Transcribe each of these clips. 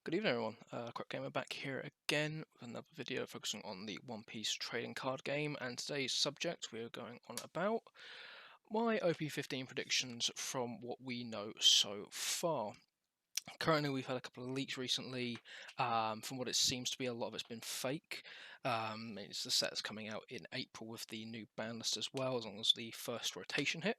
Good evening, everyone. Quick Gamer back here again with another video focusing on the One Piece trading card game. And today's subject we are going on about my OP15 predictions from what we know so far. Currently, we've had a couple of leaks recently. From what it seems to be, a lot of it's been fake. It's the set's coming out in April with the new ban list as well, as long as the first rotation hit.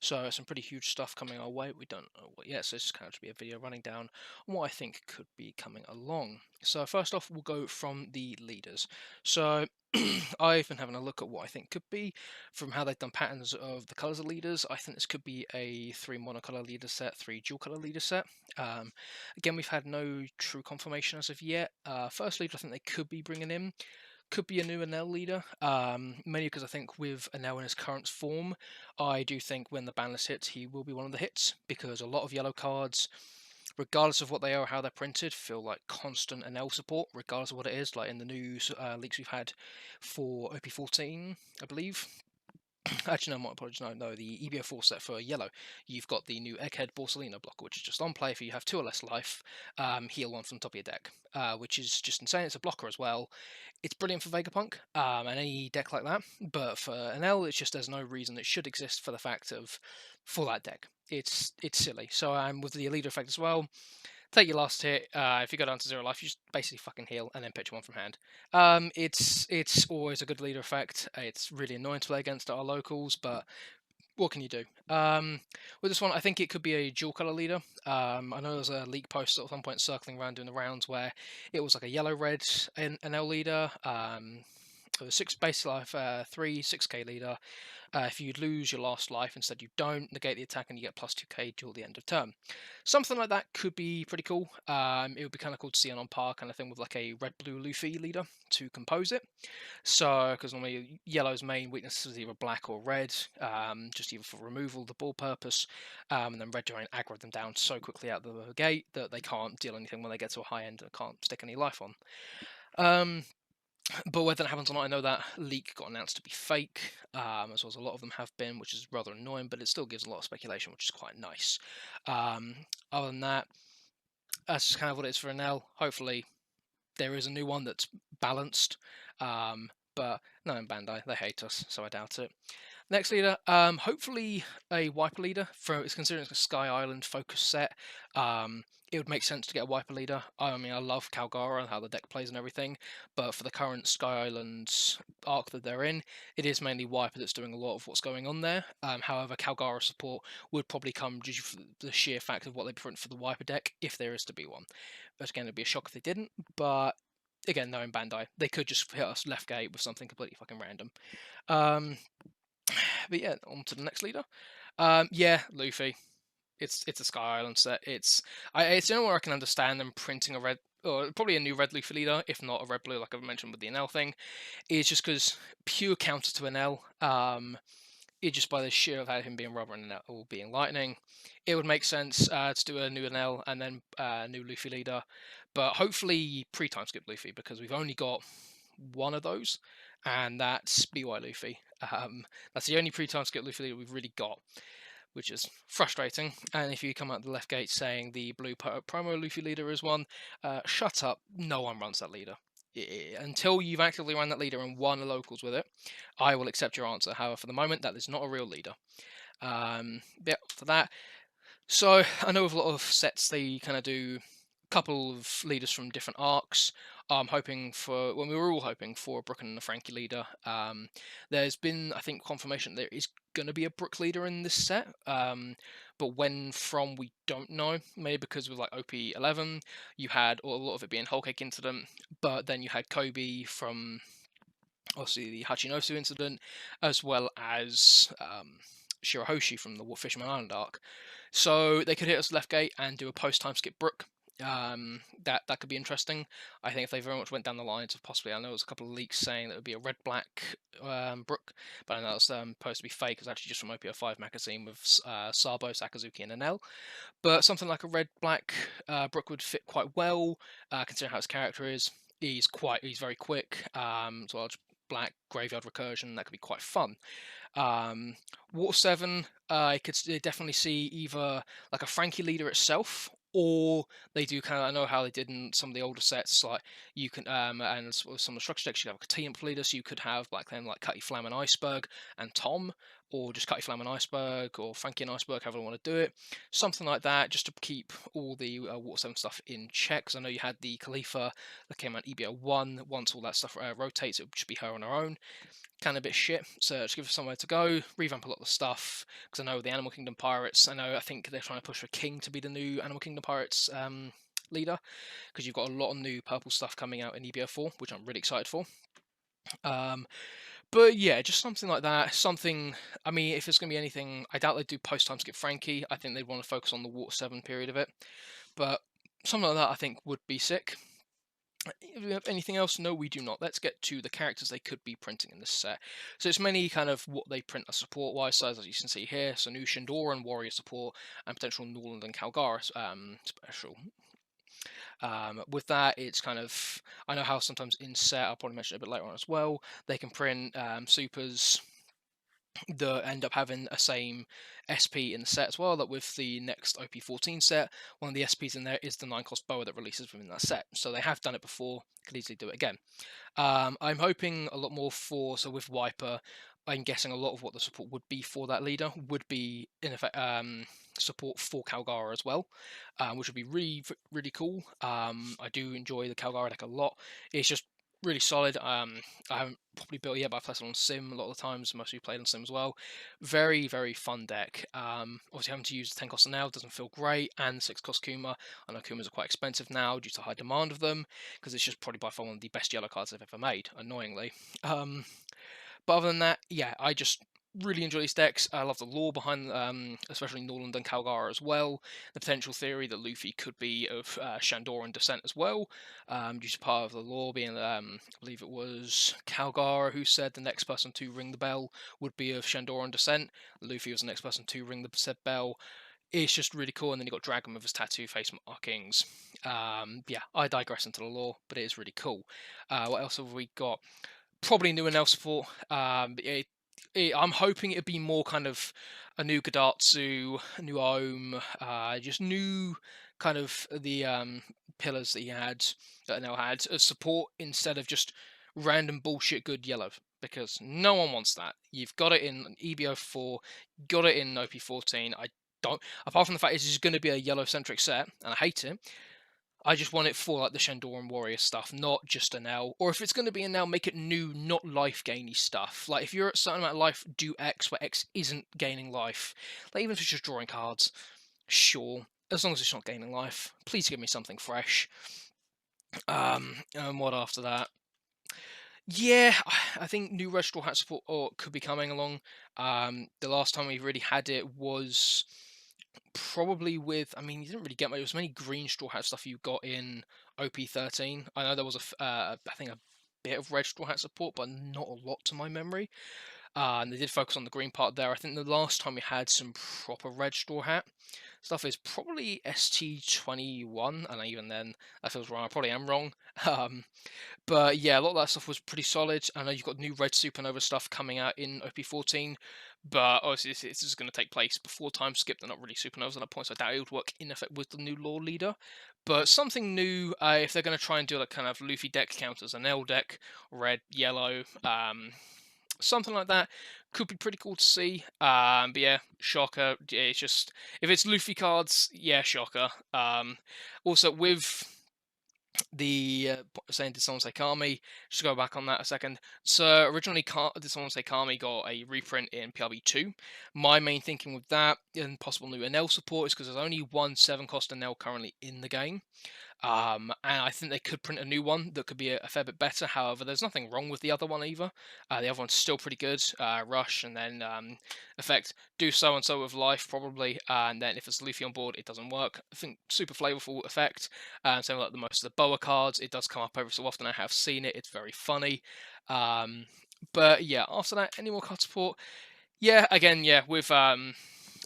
So some pretty huge stuff coming our way. We don't know what yet, so this is kind of to be a video running down on what I think could be coming along. So first off, we'll go from the leaders. So I've been having a look at what I think could be from how they've done patterns of the colours of leaders. I think this could be a 3 monocolour leader set, 3 dual colour leader set. Again, we've had no true confirmation as of yet. First leader I think they could be bringing in could be a new Enel leader, mainly because I think with Enel in his current form, I do think when the ban list hits, he will be one of the hits, because a lot of yellow cards, regardless of what they are or how they're printed, feel like constant Enel support, regardless of what it is, like in the news leaks we've had for OP14, I believe. Actually, no, my apologies. No, the EBO4 set for yellow. You've got the new Egghead Borsalino blocker, which is just on play for you have 2 or less life, heal 1 from the top of your deck, which is just insane. It's a blocker as well. It's brilliant for Vegapunk and any deck like that, but for an L, it's just there's no reason it should exist for the fact of for that deck. It's silly. So with the leader effect as well. Take your last hit. If you go down to 0 life, you just basically fucking heal and then pitch 1 from hand. It's always a good leader effect. It's really annoying to play against our locals, but what can you do? With this one, I think it could be a dual color leader. I know there's a leak post at some point circling around doing the rounds where it was like a yellow red NL leader. It was 6 base life, 3 6k leader. If you lose your last life, instead you don't negate the attack and you get plus 2k till the end of turn. Something like that could be pretty cool. It would be kind of cool to see on par kind of thing with like a red blue Luffy leader to compose it. So, because normally yellow's main weakness is either black or red, just either for removal, the ball purpose, and then red giant aggro them down so quickly out the gate that they can't deal anything when they get to a high end and can't stick any life on. But whether that happens or not, I know that leak got announced to be fake, as well as a lot of them have been, which is rather annoying, but it still gives a lot of speculation, which is quite nice. Other than that, that's just kind of what it is for Enel. Hopefully, there is a new one that's balanced, but no, in Bandai, they hate us, so I doubt it. Next leader, hopefully a wiper leader. It's considering it's a Sky Island focus set. It would make sense to get a wiper leader. I mean, I love Calgara and how the deck plays and everything, but for the current Sky Island arc that they're in, it is mainly wiper that's doing a lot of what's going on there. However, Calgara support would probably come due to the sheer fact of what they print for the wiper deck, if there is to be one. But again, it'd be a shock if they didn't. But again, knowing Bandai, they could just hit us left gate with something completely fucking random. But yeah, on to the next leader. Yeah, Luffy. It's a Sky Island set. It's the only one I can understand them printing a red, or probably a new red Luffy leader, if not a red blue, like I mentioned with the NL thing. Is just because pure counter to NL. It just by the sheer of him being rubber and NL or being lightning, it would make sense to do a new NL and then new Luffy leader. But hopefully pre-time skip Luffy, because we've only got one of those, and that's BY Luffy. That's the only pre-time skip Luffy leader we've really got, which is frustrating. And if you come out the left gate saying the blue promo Luffy leader is one, shut up. No one runs that leader. Until you've actively run that leader and won the locals with it, I will accept your answer. However, for the moment, that is not a real leader. Yeah, for that. So I know with a lot of sets they kind of do a couple of leaders from different arcs. I'm hoping for, when we were all hoping for a Brook and a Frankie leader. There's been, I think, confirmation there is going to be a Brook leader in this set, but when from we don't know. Maybe because with like OP11, you had a lot of it being Whole Cake Incident, but then you had Kobe from obviously the Hachinosu incident, as well as Shirahoshi from the Fisherman Island arc. So they could hit us left gate and do a post time skip Brook. That could be interesting. I think if they very much went down the lines of possibly, I know there's a couple of leaks saying that it would be a red black Brook, but I know it's supposed to be fake. It's actually just from OP5 magazine with Sabo, Sakazuki, and Enel. But something like a red black Brook would fit quite well, considering how his character is. He's very quick. As well as black graveyard recursion, that could be quite fun. Water 7, I could definitely see either like a Frankie leader itself, or they do kind of, I know how they did in some of the older sets, like you can and some of the structure decks you have a team leader, so you could have like them like Cutty Flam and Iceberg and Tom, or just Cutty Flam and Iceberg, or Frankie and Iceberg, however you want to do it, something like that, just to keep all the Water 7 stuff in check. Because I know you had the Khalifa that came out EBO 1. Once all that stuff rotates, it would just be her on her own, kind of a bit shit. So just give her somewhere to go, revamp a lot of the stuff. Because I know the Animal Kingdom Pirates, I think they're trying to push for King to be the new Animal Kingdom Pirates leader, because you've got a lot of new purple stuff coming out in EBO 4, which I'm really excited for. But yeah, just something like that. Something, I mean, if it's going to be anything, I doubt they'd do post-time skip Frankie. I think they'd want to focus on the Water 7 period of it. But something like that I think would be sick. Do we have anything else? No, we do not. Let's get to the characters they could be printing in this set. So it's mainly kind of what they print as support-wise, so as you can see here, so new Shandoran Warrior support, and potential Norland and Calgara special. With that, it's kind of, I know how sometimes in set, I'll probably mention it a bit later on as well, they can print supers that end up having a same SP in the set as well. That with the next OP14 set, one of the SPs in there is the 9-cost boa that releases within that set. So they have done it before, could easily do it again. I'm hoping a lot more for, so with Wiper, I'm guessing a lot of what the support would be for that leader would be, in effect, support for Calgara as well, which would be really, really cool. I do enjoy the Calgara deck a lot. It's just really solid. I haven't probably built it yet, but I've played it on Sim a lot of the times. Most of you played on Sim as well. Very, very fun deck. Obviously, having to use the 10 cost now doesn't feel great, and 6 cost Kuma. I know Kumas are quite expensive now due to high demand of them, because it's just probably by far one of the best yellow cards I've ever made, annoyingly. But other than that, yeah, I just really enjoy these decks. I love the lore behind, especially Norland and Calgara as well. The potential theory that Luffy could be of Shandoran descent as well, due to part of the lore being, I believe it was Calgara who said the next person to ring the bell would be of Shandoran descent. Luffy was the next person to ring the said bell. It's just really cool, and then you got Dragon with his tattoo face markings. Yeah, I digress into the lore, but it is really cool. What else have we got? Probably new NL support. I'm hoping it'd be more kind of a new Gadatsu, a new Ohm, just new kind of the pillars that he had, that NL had, as support instead of just random bullshit good yellow. Because no one wants that. You've got it in EBO 4, got it in OP14. I don't. Apart from the fact it's going to be a yellow centric set, and I hate it. I just want it for like the Shandoran Warrior stuff, not just an L. Or if it's going to be an L, make it new, not life gainy stuff. Like if you're at a certain amount of life, do X where X isn't gaining life. Like even if it's just drawing cards, sure. As long as it's not gaining life, please give me something fresh. And what after that? Yeah, I think new Red Straw Hat support could be coming along. The last time we really had it was probably with, I mean, you didn't really get much. There was many green Straw Hat stuff you got in OP13. I know there was I think a bit of red Straw Hat support, but not a lot to my memory. And they did focus on the green part there. I think the last time we had some proper red Straw Hat stuff is probably ST21, and even then, that feels wrong. I probably am wrong. But yeah, a lot of that stuff was pretty solid. I know you've got new Red Supernova stuff coming out in OP14, but obviously this is going to take place before time skip. They're not really Supernovas at that point, so I doubt it would work in effect with the new lore leader. But something new, if they're going to try and do like kind of Luffy deck counters, an L deck, red, yellow, something like that, could be pretty cool to see. But yeah, shocker. Yeah, it's just, if it's Luffy cards, yeah, shocker. Also with the saying did someone say Kami, just to go back on that a second. So originally did someone say Kami got a reprint in PRB2. My main thinking with that and possible new NL support is because there's only one 7-cost NL currently in the game. And I think they could print a new one that could be a fair bit better. However, there's nothing wrong with the other one either. The other one's still pretty good. Rush and then effect, do so and so with life probably. And then if it's Luffy on board, it doesn't work. I think super flavorful effect. Same like the most of the Boa cards. It does come up every so often. I have seen it. It's very funny. But yeah, after that, any more card support? Yeah, again, yeah, with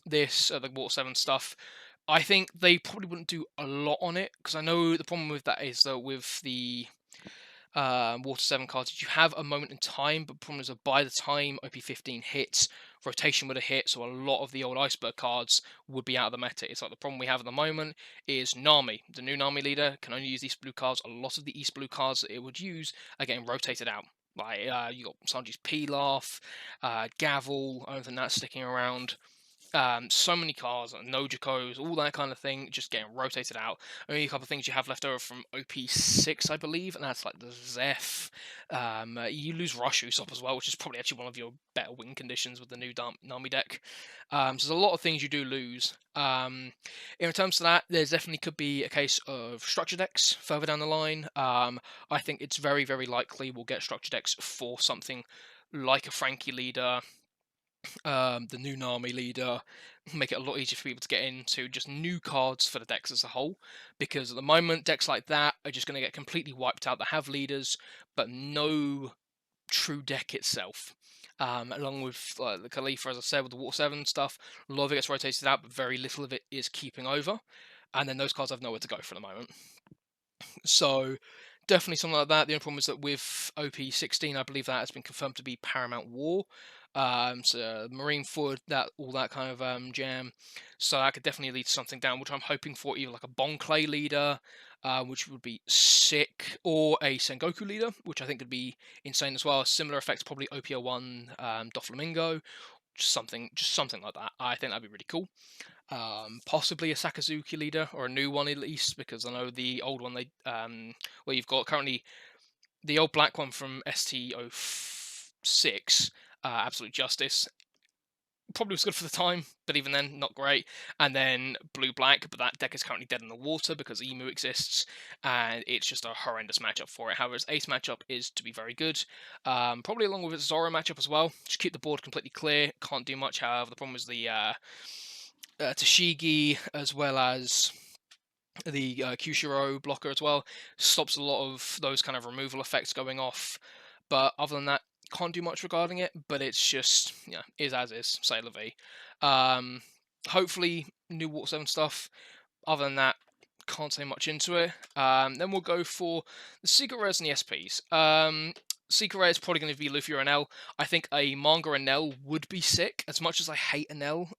this the Water 7 stuff. I think they probably wouldn't do a lot on it, because I know the problem with that is that with the Water 7 cards, you have a moment in time, but the problem is that by the time OP15 hits, rotation would have hit, so a lot of the old Iceberg cards would be out of the meta. It's like the problem we have at the moment is Nami. The new Nami leader can only use East Blue cards. A lot of the East Blue cards that it would use are getting rotated out. Like, you got Sanji's Pilaf, Gavel, I don't think that's sticking around. So many cars, Nojikos, all that kind of thing, just getting rotated out. Only a couple of things you have left over from OP6, I believe, and that's like the Zeph. You lose Rush Usopp as well, which is probably actually one of your better win conditions with the new Nami deck. So there's a lot of things you do lose. In terms of that, there definitely could be a case of structure decks further down the line. I think it's very, very likely we'll get structure decks for something like a Frankie leader, the new Nami leader, make it a lot easier for people to get into just new cards for the decks as a whole. Because at the moment, decks like that are just going to get completely wiped out that have leaders, but no true deck itself. Along with the Khalifa, as I said, with the Water 7 stuff, a lot of it gets rotated out, but very little of it is keeping over. And then those cards have nowhere to go for the moment. So definitely something like that. The only problem is that with OP16, I believe that has been confirmed to be Paramount War. So Marine Forward, that all that kind of jam. So that could definitely lead to something down, which I'm hoping for, either like a Bon Clay leader, which would be sick, or a Sengoku leader, which I think could be insane as well. Similar effects, probably OP01 Doflamingo, just something like that. I think that'd be really cool. Possibly a Sakazuki leader, or a new one at least, because I know the old one well, you've got currently the old black one from ST06, Absolute Justice. Probably was good for the time, but even then, not great. And then blue-black, but that deck is currently dead in the water because Emu exists, and it's just a horrendous matchup for it. However, its ace matchup is to be very good. Probably along with its Zoro matchup as well. Just keep the board completely clear, can't do much. However, the problem is the Tashigi, as well as the Kushiro blocker as well, stops a lot of those kind of removal effects going off. But other than that, can't do much regarding it. But it's just, is as is, say la vie. Hopefully, new Water 7 stuff. Other than that, can't say much into it. Then we'll go for the Secret Rares and the SPs. Secret Rare is probably going to be Luffy or Enel. I think a manga Enel would be sick, as much as I hate Enel.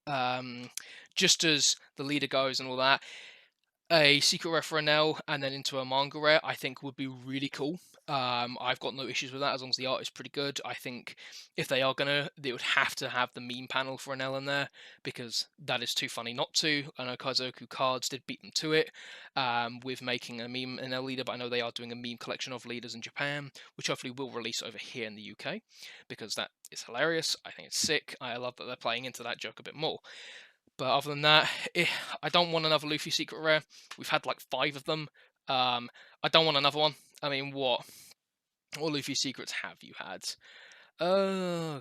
Just as the leader goes and all that. A secret rare for Enel and then into a manga rare, I think would be really cool. I've got no issues with that as long as the art is pretty good. I think if they are gonna, they would have to have the meme panel for Enel in there because that is too funny not to. I know Kaizoku Cards did beat them to it with making a meme Enel leader, but I know they are doing a meme collection of leaders in Japan, which hopefully will release over here in the UK because that is hilarious. I think it's sick. I love that they're playing into that joke a bit more. But other than that, I don't want another Luffy secret rare. We've had like 5 of them. I don't want another one. I mean, what Luffy secrets have you had?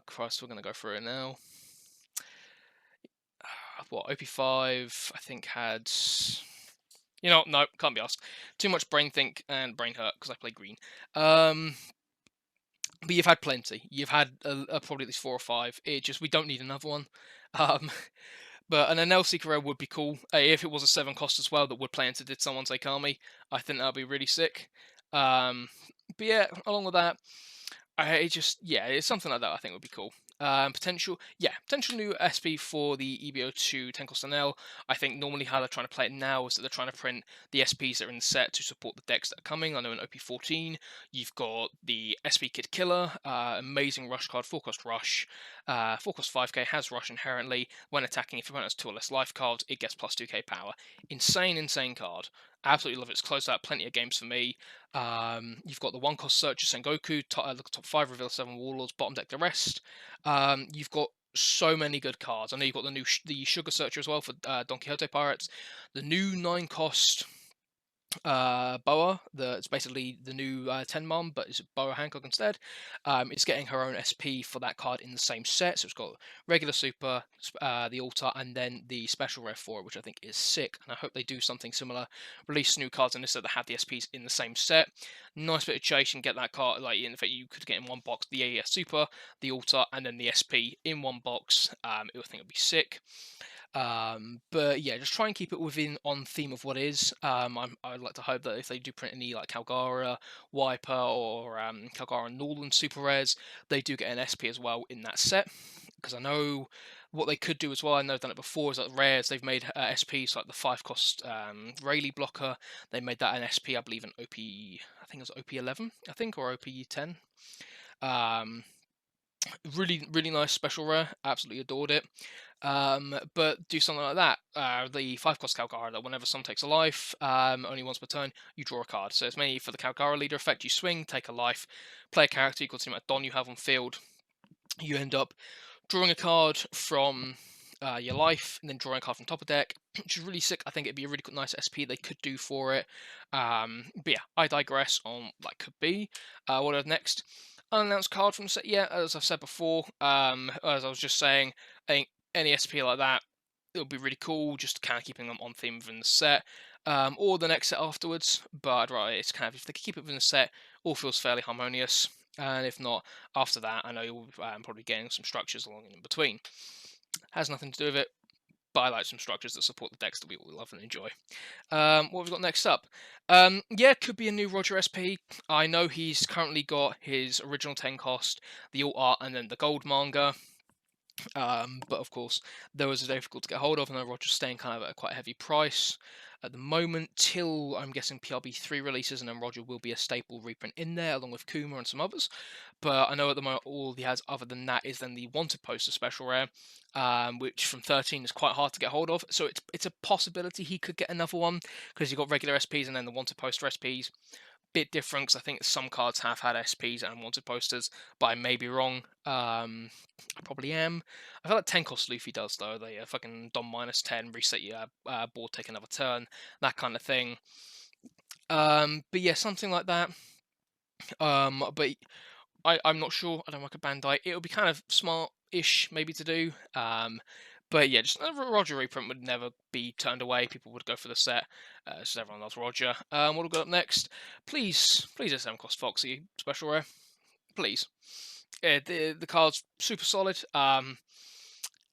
Christ, we're gonna go through it now. What OP5 I think had. No, can't be asked. Too much brain think and brain hurt because I play green. But you've had plenty. You've had probably at least 4 or 5. We don't need another one. But an Enel Secret Rare would be cool. If it was a 7 cost as well that would play into Did Someone Say Kami, I think that would be really sick. But yeah, along with that, it's something like that I think would be cool. Potential new SP for the EBO2 10 cost Enel. I think normally how they're trying to play it now is that they're trying to print the SPs that are in the set to support the decks that are coming. I know in OP14 you've got the SP Kid Killer, amazing rush card, 4 cost rush, 4 cost 5k, has rush inherently. When attacking, if your opponent has 2 or less life cards, it gets plus 2k power. Insane card. Absolutely love it. It's closed out plenty of games for me. You've got the 1 cost Searcher Sengoku, top 5 reveal 7 Warlords, bottom deck the rest. You've got so many good cards. I know you've got the Sugar Searcher as well for Don Quixote Pirates. The new 9 cost Boa, it's basically the new 10 mom, but it's Boa Hancock instead. It's getting her own SP for that card in the same set, so it's got regular super, the altar, and then the special rare for it, which I think is sick, and I hope they do something similar, release new cards in this set that have the SPs in the same set. Nice bit of chase and get that card, like in fact you could get in one box the AES super, the altar, and then the SP in one box. I think it would be sick. But yeah, just try and keep it within on theme of what is. I'd like to hope that if they do print any like Calgara, Wiper, or Calgara Norland super rares, they do get an SP as well in that set. Because I know what they could do as well. I know they've done it before. Is like rares they've made SPs like the 5 cost Rayleigh blocker. They made that an SP, I believe, in OP. I think it was OP11, I think, or OP10. Um, really nice special rare. Absolutely adored it. But do something like that. The 5 cost Calgara, that whenever someone takes a life, only once per turn, you draw a card. So it's mainly for the Calgara leader effect. You swing, take a life, play a character equal to the amount of Don you have on field. You end up drawing a card from your life, and then drawing a card from top of deck, which is really sick. I think it'd be a really nice SP they could do for it. But yeah, I digress on what could be. What are next? Unannounced card from the set. Yeah, as I've said before, as I was just saying, I think any SP like that, it would be really cool, just kind of keeping them on theme within the set. Or the next set afterwards, but I'd rather it's kind of, if they could keep it within the set, all feels fairly harmonious. And if not, after that, I know you'll probably getting some structures along in between. Has nothing to do with it, but I like some structures that support the decks that we all love and enjoy. What have we got next up? Yeah, could be a new Roger SP. I know he's currently got his original 10 cost, the alt art, and then the gold manga. But of course, those are difficult to get hold of, and Roger's staying kind of at a quite heavy price at the moment, till I'm guessing PRB3 releases, and then Roger will be a staple reprint in there, along with Kuma and some others. But I know at the moment all he has other than that is then the Wanted Poster special rare, which from 13 is quite hard to get hold of. So it's a possibility he could get another one, because you've got regular SPs and then the Wanted Poster SPs. Bit different, because I think some cards have had SPs and Wanted Posters, but I may be wrong. I probably am. I feel like 10 cost Luffy does, though. They fucking Dom -10, reset your board, take another turn, that kind of thing. But yeah, something like that. But I'm not sure. I don't like a Bandai. It would be kind of smart-ish, maybe, to do. But yeah, just a Roger reprint would never be turned away. People would go for the set, because everyone loves Roger. What will go up next? Please, a 7 cost Foxy special rare. Please. Yeah, the card's super solid. Yeah,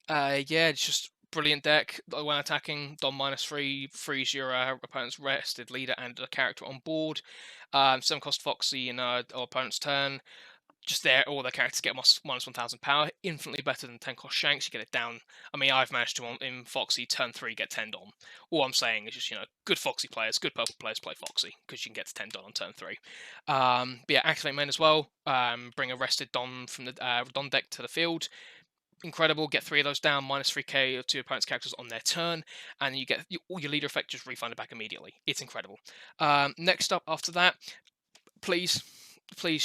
it's just brilliant deck. When attacking, Dom -3 frees your opponent's rested leader and a character on board. 7 cost Foxy in our opponent's turn. Just there, all the characters get -1000 power. Infinitely better than 10 cost Shanks. You get it down. I mean, I've managed to, in Foxy, turn 3, get 10 Dom. All I'm saying is just, good Foxy players, good purple players play Foxy, because you can get to 10 Dom on turn 3. But yeah, activate main as well. Bring a rested Dom from the Dom deck to the field. Incredible. Get 3 of those down, -3k to your opponent's characters on their turn, and you get all your leader effect just refunded back immediately. It's incredible. Next up after that, please,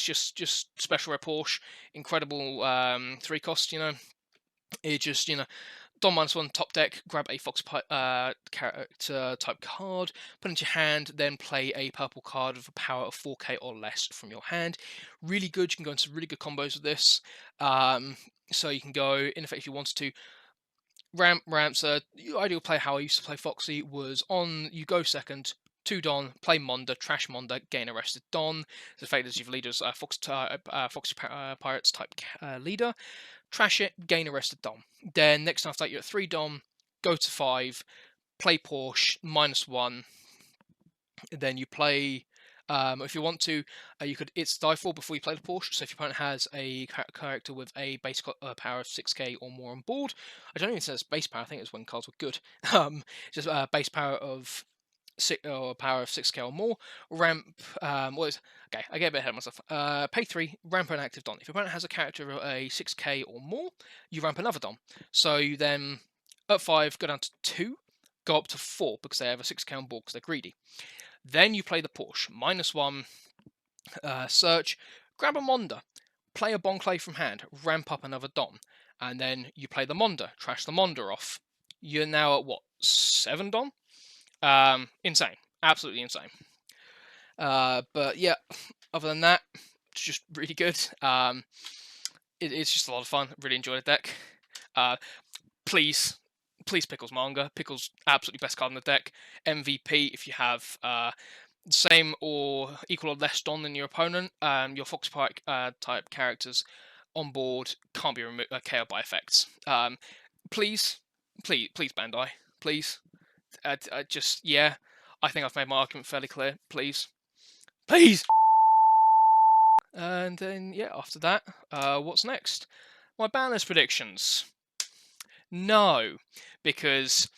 just special rare Porsche. Incredible 3 cost. It just Dom -1 top deck, grab a Fox character type card, put it into your hand, then play a purple card with a power of 4k or less from your hand. Really good. You can go into really good combos with this. So you can go, in effect, if you wanted to, ramps. The ideal play how I used to play Foxy was on you go second, 2 Don, play Monda, trash Monda, gain arrested Don. The effect is you've leaders Foxy Pirates type leader. Trash it, gain arrested Dom. Then next after that, you're at 3 Dom, go to 5, play Porsche, -1. Then you play, if you want to, you could, it's die 4 before you play the Porsche. So if your opponent has a character with a base power of 6k or more on board, I don't even say it's base power, I think it's when cards were good. Just base power of power of 6k or more, ramp, okay, I get a bit ahead of myself. Pay 3, ramp an active Don. If your opponent has a character of a 6k or more, you ramp another Don. So you then, at 5, go down to 2, go up to 4, because they have a 6k on board, because they're greedy. Then you play the Porsche, -1, search, grab a Monda, play a Bonclay from hand, ramp up another Don, and then you play the Monda, trash the Monda off. You're now at what, 7 Don? Insane. Absolutely insane. But yeah, other than that, it's just really good. It's just a lot of fun. Really enjoy the deck. Please, Pickles manga. Pickles, absolutely best card in the deck. MVP if you have same or equal or less Don than your opponent. Your Fox Pike type characters on board can't be KO'd by effects. Please, Please, Bandai, please. Just yeah. I think I've made my argument fairly clear. Please, please. And then yeah, after that, what's next? My banners predictions. No, because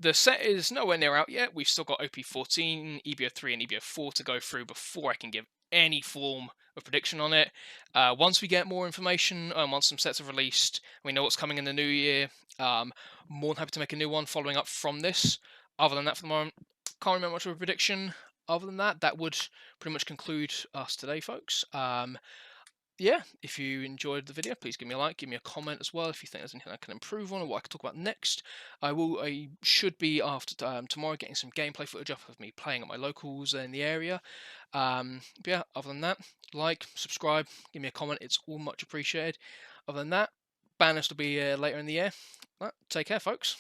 the set is nowhere near out yet. We've still got OP14, EBO 3, and EBO 4 to go through before I can give any form of prediction on it. Once we get more information, once some sets are released, we know what's coming in the new year. More than happy to make a new one following up from this. Other than that, for the moment, can't remember much of a prediction. Other than that, that would pretty much conclude us today, folks. Yeah, if you enjoyed the video, please give me a like, give me a comment as well if you think there's anything I can improve on or what I can talk about next. I should be after tomorrow getting some gameplay footage up of me playing at my locals in the area. But yeah, other than that, like, subscribe, give me a comment, it's all much appreciated. Other than that, banners will be later in the year. Right, take care, folks.